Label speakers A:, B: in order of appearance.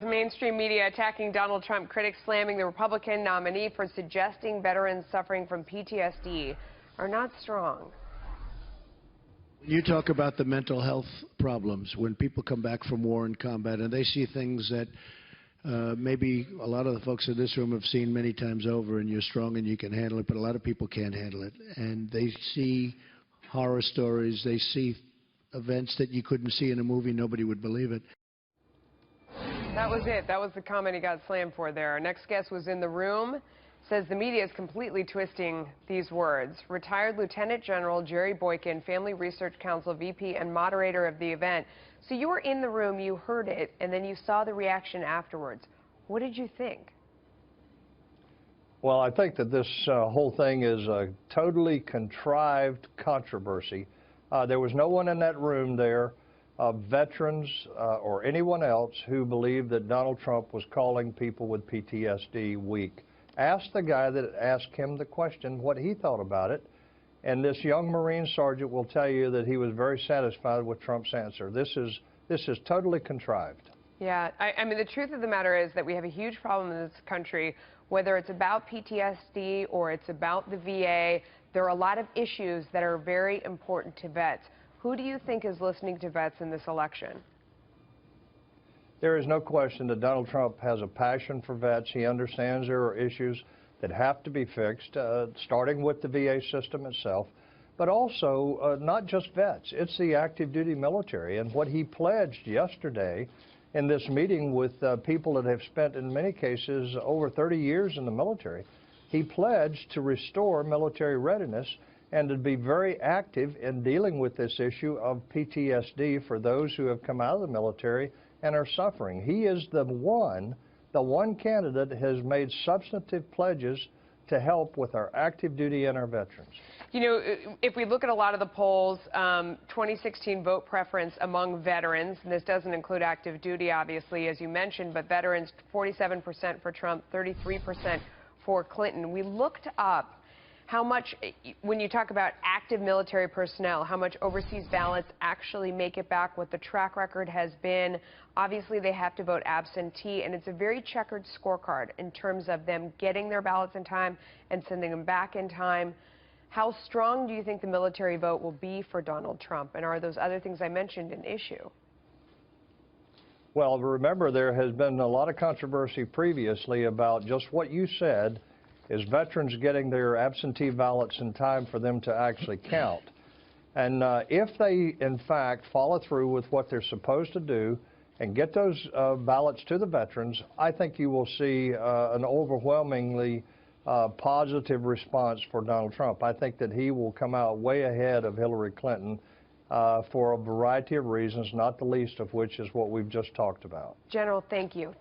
A: Mainstream media attacking Donald Trump, critics slamming the Republican nominee for suggesting veterans suffering from PTSD are not strong.
B: You talk about the mental health problems when people come back from war and combat and they see things that maybe a lot of the folks in this room have seen many times over, and you're strong and you can handle it, but a lot of people can't handle it. And they see horror stories, they see events that you couldn't see in a movie, nobody would believe it.
A: That was it. That was the comment he got slammed for there. Our next guest was in the room, says the media is completely twisting these words. Retired Lieutenant General Jerry Boykin, Family Research Council VP and moderator of the event. So you were in the room, you heard it, and then you saw the reaction afterwards. What did you think?
C: Well, I think that this whole thing is a totally contrived controversy. There was no one in that room there, veterans or anyone else, who believed that Donald Trump was calling people with PTSD weak. Ask the guy that asked him the question what he thought about it, and this young Marine sergeant will tell you that he was very satisfied with Trump's answer. This is totally contrived.
A: Yeah, I mean, the truth of the matter is that we have a huge problem in this country, whether it's about PTSD or it's about the VA. There are a lot of issues that are very important to vets. Who do you think is listening to vets in this election?
C: There is no question that Donald Trump has a passion for vets. He understands there are issues that have to be fixed, starting with the VA system itself, but also not just vets. It's the active duty military. And what he pledged yesterday in this meeting with people that have spent, in many cases, over 30 years in the military, he pledged to restore military readiness and to be very active in dealing with this issue of PTSD for those who have come out of the military and are suffering. He is the one candidate that has made substantive pledges to help with our active duty and our veterans.
A: You know, if we look at a lot of the polls, 2016 vote preference among veterans, and this doesn't include active duty, obviously, as you mentioned, but veterans, 47% for Trump, 33% for Clinton. We looked up how much, when you talk about active military personnel, how much overseas ballots actually make it back, what the track record has been. Obviously, they have to vote absentee, and it's a very checkered scorecard in terms of them getting their ballots in time and sending them back in time. How strong do you think the military vote will be for Donald Trump, and are those other things I mentioned an issue?
C: Well, remember, there has been a lot of controversy previously about just what you said, is veterans getting their absentee ballots in time for them to actually count. And if they, in fact, follow through with what they're supposed to do and get those ballots to the veterans, I think you will see an overwhelmingly positive response for Donald Trump. I think that he will come out way ahead of Hillary Clinton for a variety of reasons, not the least of which is what we've just talked about.
A: General, thank you.